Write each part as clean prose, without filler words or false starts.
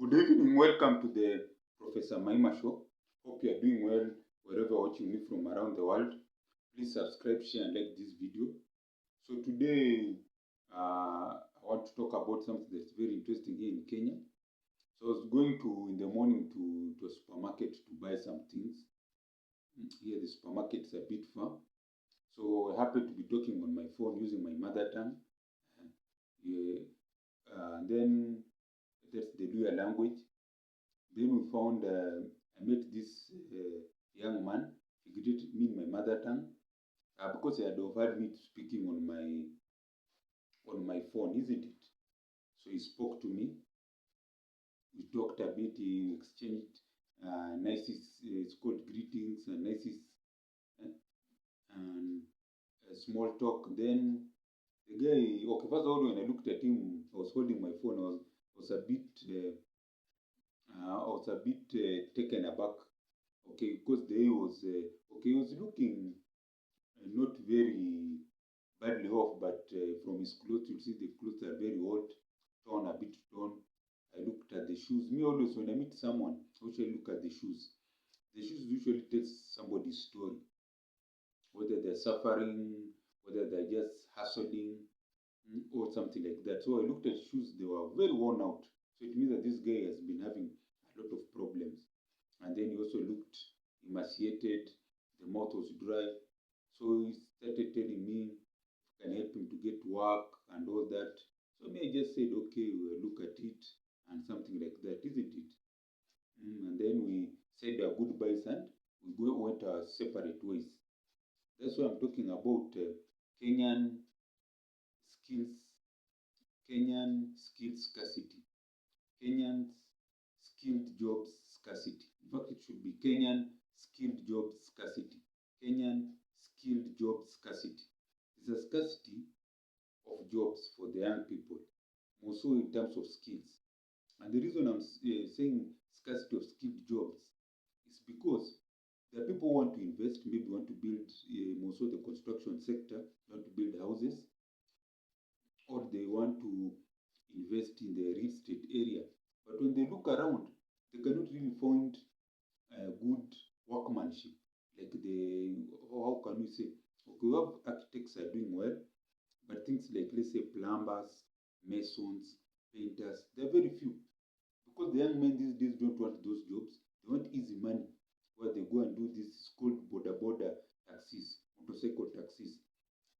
Good evening, welcome to the Professor Maima Show. Hope you are doing well wherever watching me from around the world. Please subscribe, share, and like this video. So today, I want to talk about something that's very interesting here in Kenya. So I was going in the morning to a supermarket to buy some things. Here the supermarket is a bit far. So I happened to be talking on my phone using my mother tongue. Then that's the Luya language. Then we found, I met this young man. He greeted me in my mother tongue because he had overheard me speaking on my phone, isn't it? So he spoke to me. We talked a bit. He exchanged nicest, it's called greetings and nicest and small talk. Then the guy, okay, first of all, when I looked at him, I was holding my phone. I was a bit taken aback, okay, because the was okay. He was looking not very badly off, but from his clothes, you see the clothes are very old, torn, a bit torn. I looked at the shoes. Me always, when I meet someone, I usually look at the shoes. The shoes usually tell somebody's story, whether they're suffering, whether they're just hustling, or something like that. So I looked at shoes; they were very worn out. So it means that this guy has been having a lot of problems. And then he also looked emaciated, the mouth was dry. So he started telling me if I can help him to get work and all that. So me, I just said, okay, we'll look at it and something like that, isn't it? And then we said our goodbyes and we went our separate ways. That's why I'm talking about Kenyan skills, Kenyan skills scarcity, Kenyan skilled jobs scarcity. In fact, it should be Kenyan skilled jobs scarcity. Kenyan skilled jobs scarcity. There's a scarcity of jobs for the young people, more so in terms of skills. And the reason I'm saying scarcity of skilled jobs is because the people who want to invest, maybe want to build, more so the construction sector, want to build houses, or they want to invest in the real estate area. But when they look around, they cannot really find good workmanship. Like how can we say? Okay, we have architects are doing well, but things like, let's say, plumbers, masons, painters, they're very few. Because the young men these days don't want those jobs. They want easy money, where they go and do this called border taxis, motorcycle taxis.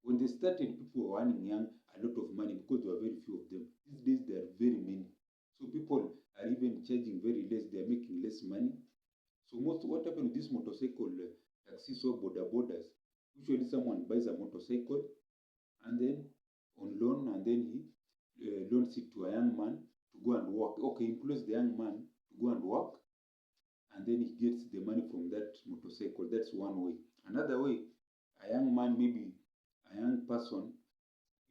When they started, people were earning young a lot of money because there were very few of them. These days, there are very many. So people are even charging very less. They are making less money. So what happened with this motorcycle taxis or borders? Usually, someone buys a motorcycle and then on loan, and then he loans it to a young man to go and work. Okay, employs the young man to go and work, and then he gets the money from that motorcycle. That's one way. Another way, a young man, maybe a young person,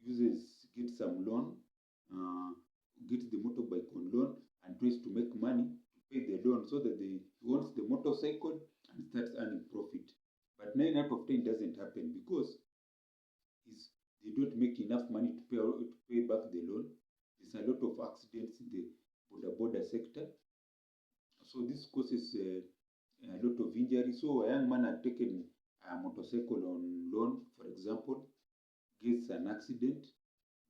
gets some loan, gets the motorbike on loan, and tries to make money to pay the loan so that he wants the motorcycle and starts earning profit. But 9 out of 10 doesn't happen because they don't make enough money to pay back the loan. There's a lot of accidents in the border sector. So this causes a lot of injury. So a young man had taken a motorcycle on loan, for example, gets an accident.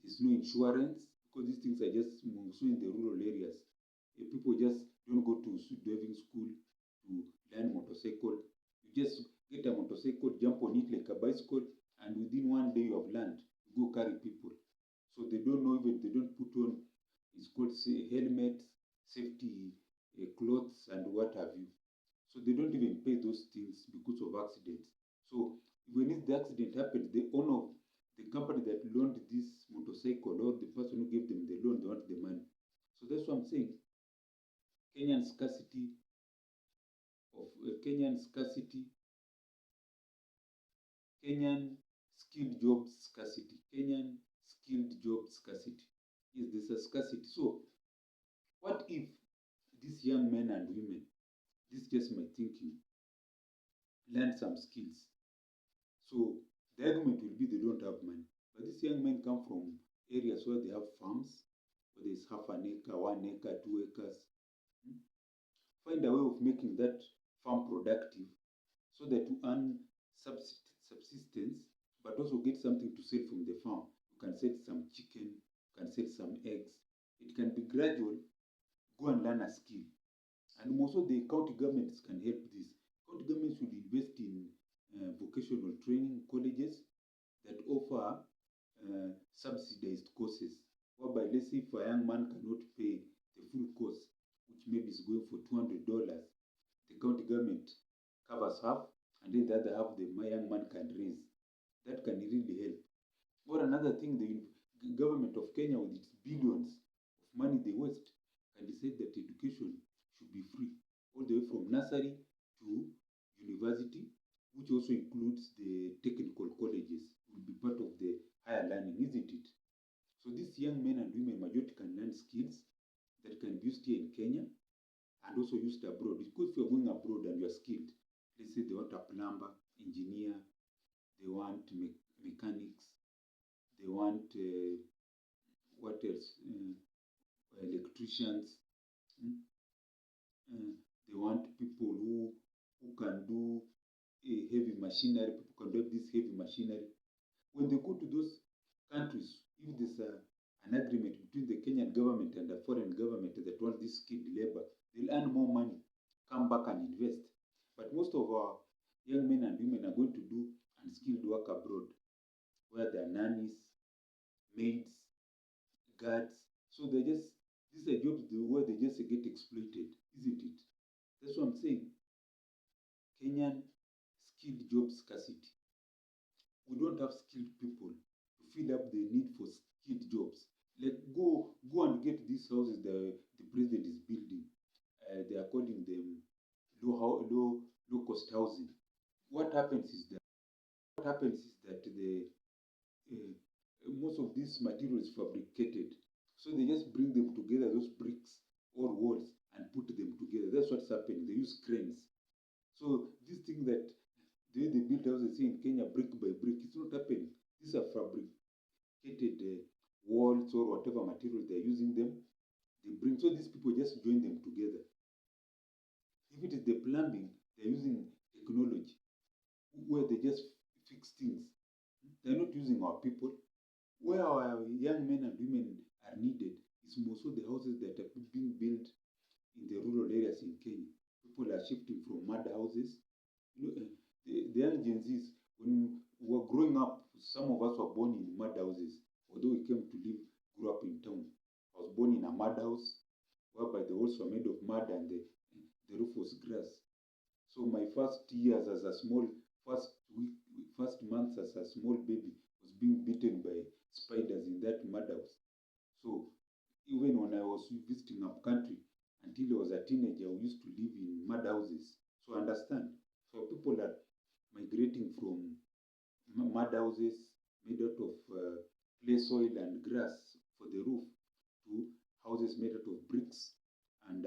There's no insurance because these things are just mostly in the rural areas. People just don't go to driving school to learn motorcycle. You just get a motorcycle, jump on it like a bicycle, and within one day you have learned to go carry people. So they don't know, even they don't put on, it's called helmets, safety clothes, and what have you. So they don't even pay those things because of accidents. So when the accident happens, the owner of the company that loaned this motorcycle or the person who gave them the loan, they want the money. So that's what I'm saying. Kenyan scarcity Kenyan scarcity, Kenyan skilled jobs scarcity, Kenyan skilled job scarcity. Yes, there's a scarcity. So what if these young men and women, this is just my thinking, learn some skills? So the argument will be they don't have money. But these young men come from areas where they have farms, where there's half an acre, 1 acre, 2 acres. Hmm? Find a way of making that farm productive so that you earn subsistence, but also get something to sell from the farm. You can sell some chicken, you can sell some eggs. It can be gradual. Go and learn a skill. And also the county governments can help this. County governments should invest in vocational training colleges that offer subsidized courses, whereby let's say if a young man cannot pay the full course, which maybe is going for $200, the county government covers half, and then the other half the young man can raise. That can really help. Or another thing, the government of Kenya, with its billions of money they waste, can decide that education should be free, all the way from nursery to university, which also includes the technical colleges, will be part of the higher learning, isn't it? So these young men and women, majority, can learn skills that can be used here in Kenya and also used abroad. Because if you're going abroad and you're skilled, let's say they want a plumber, engineer, they want mechanics, they want what else? Electricians. mm, they want people who can do heavy machinery. People can do this heavy machinery. When they go to those countries, if there's an agreement between the Kenyan government and the foreign government that wants this skilled labor, they'll earn more money, come back and invest. But most of our young men and women are going to do unskilled work abroad, where they're nannies, maids, guards. So they just, these are jobs where they just get exploited, isn't it? That's what I'm saying. Kenyan skilled job scarcity. We don't have skilled people to fill up the need for skilled jobs. Like go and get these houses the president is building. They are calling them low cost housing. What happens is that the uh, most of this material is fabricated. So they just bring them together, those bricks or walls, and put them together. That's what's happening. They use cranes. So this thing that the way they build houses here in Kenya, brick by brick, it's not happening. These are fabricated walls or whatever material they're using them. They bring, so these people just join them together. If it is the plumbing, they're using technology where they just fix things. They're not using our people. Where our young men and women are needed is more so the houses that are being built in the rural areas in Kenya. People are shifting from mud houses. You know, the young Gen Zs, when we were growing up, some of us were born in mud houses, although we came to live, grew up in town. I was born in a mud house, whereby the walls were made of mud and the roof was grass. So my first years as a small, first week, first months as a small baby was being beaten by spiders in that mud house. So even when I was visiting up country, until I was a teenager, we used to live in mud houses. So understand. So people are migrating from mud houses made out of clay soil and grass for the roof to houses made out of bricks and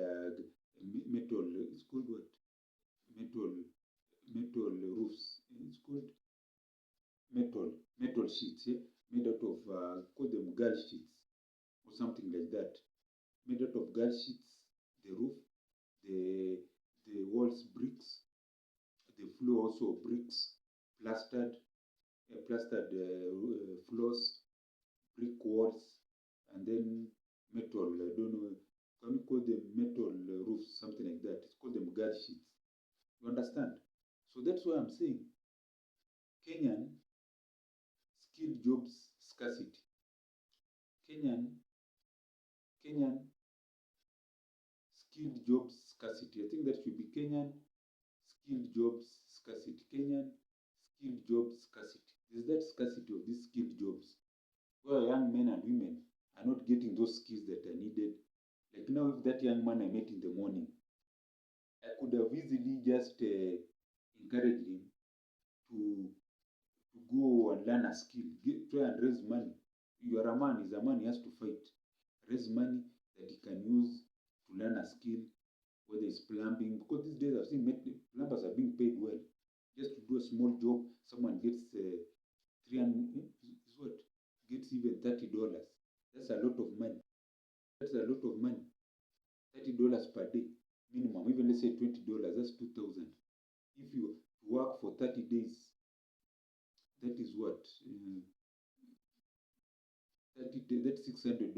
metal. It's called what? Metal roofs. It's called metal sheets. Yeah? Made out of call them girl sheets or something like that. Made out of girl sheets. The roof, the walls bricks, the floor also bricks, plastered, floors, brick walls, and then metal. I don't know. Can you call them metal roofs, something like that? It's called them guard sheets. You understand? So that's why I'm saying Kenyan skilled jobs scarcity. Kenyan skilled jobs scarcity. I think that should be Kenyan skilled jobs scarcity. Kenyan skilled jobs scarcity. There's that scarcity of these skilled jobs where young men and women are not getting those skills that are needed. Like now, if that young man I met in the morning, I could have easily just encouraged him to go and learn a skill, try and raise money. You are a man, he's a man, he has to fight. Raise money that he can use to learn a skill, whether it's plumbing, because these days I've seen plumbers are being paid well. Just to do a small job, someone gets 300, is what? Gets even $30. That's a lot of money. That's a lot of money. $30 per day minimum. Even let's say $20, that's 2,000. If you work for 30 days, that is what? 30 days, that's $600.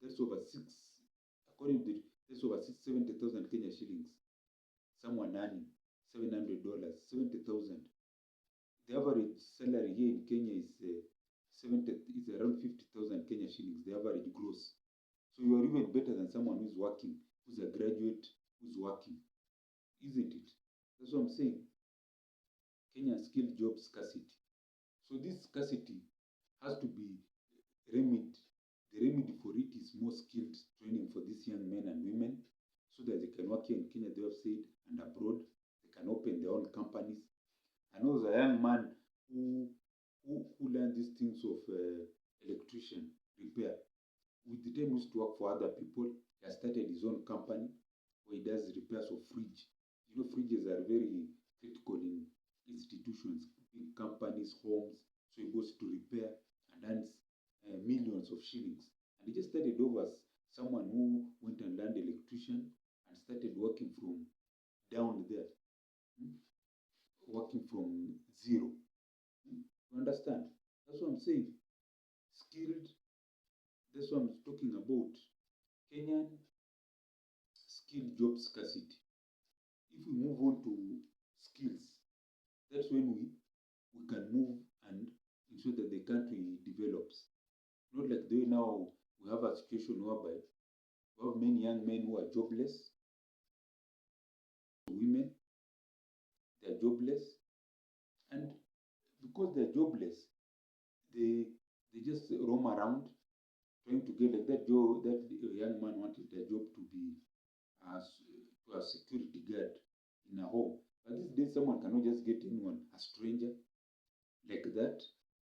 That's over according to that's over 70,000 Kenya shillings. Someone earning $700, 70,000. The average salary here in Kenya is around 50,000 Kenya shillings, the average gross. So you are even better than someone who's working, who's a graduate, who's working, isn't it? That's what I'm saying. Kenya skilled job scarcity. So this scarcity has to be remedied. The remedy for it is more skilled training for these young men and women so that they can work here in Kenya, they have said, and abroad. They can open their own companies. I know a young man who learned these things of electrician repair. With the time he used to work for other people, he has started his own company where he does repairs of fridge. You know, fridges are very critical in institutions, big companies, homes. So he goes to repair and earns millions of shillings. And he just started over as someone who went and learned electrician and started working from down there, working from zero. You understand? That's what I'm saying. Skilled, that's what I'm talking about. Kenyan skilled job scarcity. If we move on to skills, that's when we can move and ensure that the country develops. Not like the way now we have a situation whereby we have many young men who are jobless, women, they are jobless, and because they're jobless, they just roam around trying to get like that job. That young man wanted a job to be to a security guard in a home. But these days, someone cannot just get anyone, a stranger like that.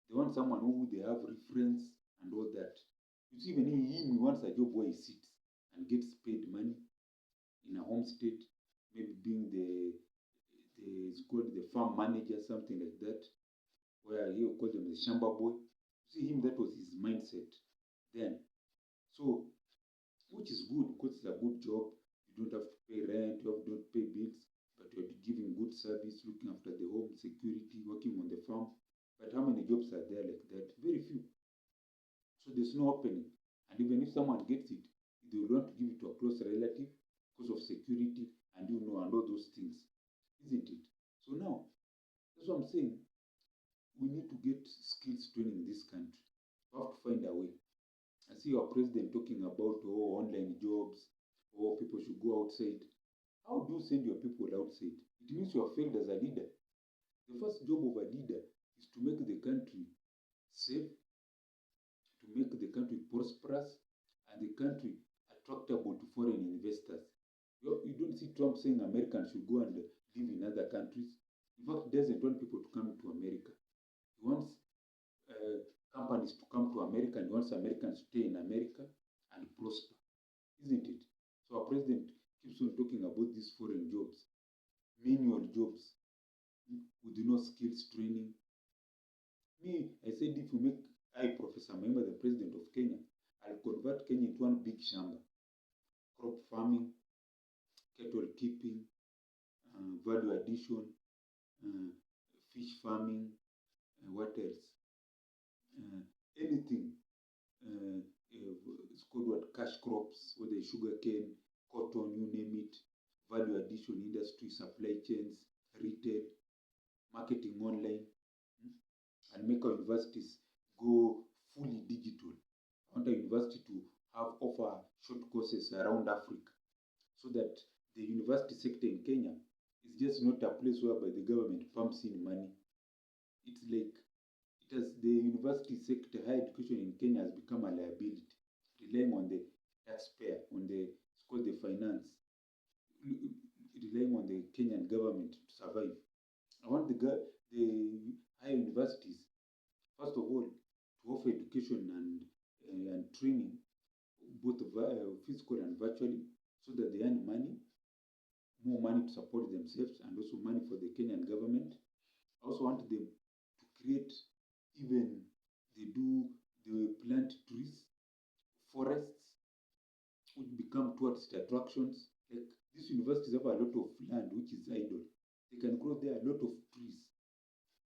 They want someone who they have reference and all that. You see, even him, he wants a job where he sits and gets paid money in a homestead, maybe being it's called the farm manager, something like that, where he will call them the shamba boy. You see him, that was his mindset then. So, which is good because it's a good job. You don't have to pay rent, you don't pay bills, but you're giving good service, looking after the home, security, working on the farm. But how many jobs are there like that? Very few. So there's no opening. And even if someone gets it, they will want to give it to a close relative because of security and and all those things, isn't it? So now, that's what I'm saying. We need to get skills training in this country. We have to find a way. I see our president talking about online jobs, or people should go outside. How do you send your people outside? It means you have failed as a leader. The first job of a leader is to make the country safe, to make the country prosperous, and the country attractable to foreign investors. You don't see Trump saying Americans should go and live in other countries. In fact, he doesn't want people to come to America. He wants companies to come to America, and he wants Americans to stay in America and prosper, isn't it? So our president keeps on talking about these foreign jobs, manual jobs, with no skills training. Me, I said if you make Professor Mahima the president of Kenya, I'll convert Kenya into one big shamba. Crop farming, cattle keeping, value addition, fish farming, what else? Anything. It's called what? Cash crops, whether sugar cane, cotton, you name it. Value addition industry, supply chains, retail, marketing online, and make our universities go fully digital. I want our university to offer short courses around Africa, so that the university sector in Kenya is just not a place whereby the government pumps in money. It's like the university sector, higher education in Kenya has become a liability, relying on the taxpayer, it's called the finance, relying on the Kenyan government to survive. I want the higher universities, first of all, to offer education and training, both physical and virtually, so that they earn money, more money to support themselves, and also money for the Kenyan government. I also want them to create, they plant trees, forests, which become tourist attractions. Like these universities have a lot of land which is idle. They can grow there a lot of trees,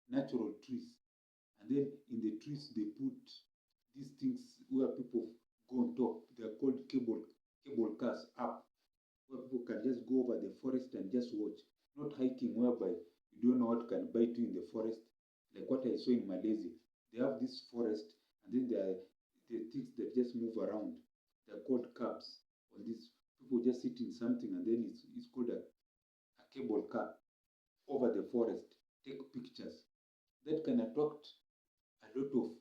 natural trees. And then in the trees they put these things where people go on top. They are called cable cars up, where people can just go over the forest and just watch. Not hiking whereby you don't know what can bite you in the forest. Like what I saw in Malaysia. They have this forest and then there are the things that just move around. They're called cabs. On this, people just sit in something and then it's called a cable car over the forest. Take pictures. That can attract a lot of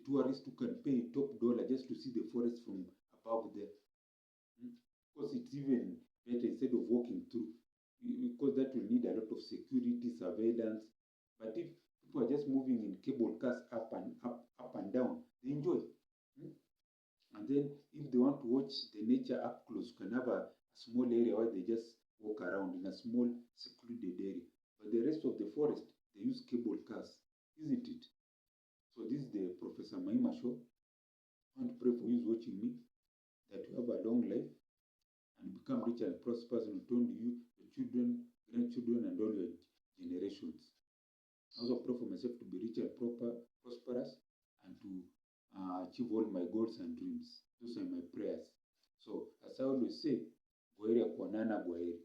tourists who can pay top dollar just to see the forest from above there. Because it's even better instead of walking through. Because that will need a lot of security, surveillance. But if people are just moving in cable cars up and down, they enjoy. Mm. And then if they want to watch the nature up close, you can have a small area where they just walk around in a small secluded area. But the rest of the forest, they use cable cars, isn't it? So this is the Professor Maima show. I want to pray for you watching me that you have a long life and become rich and prosperous, not only you, your children, grandchildren, and all your generations. I also pray for myself to be rich and prosperous, and to achieve all my goals and dreams. Those are my prayers. So, as I always say, Goere Kwanana Goere.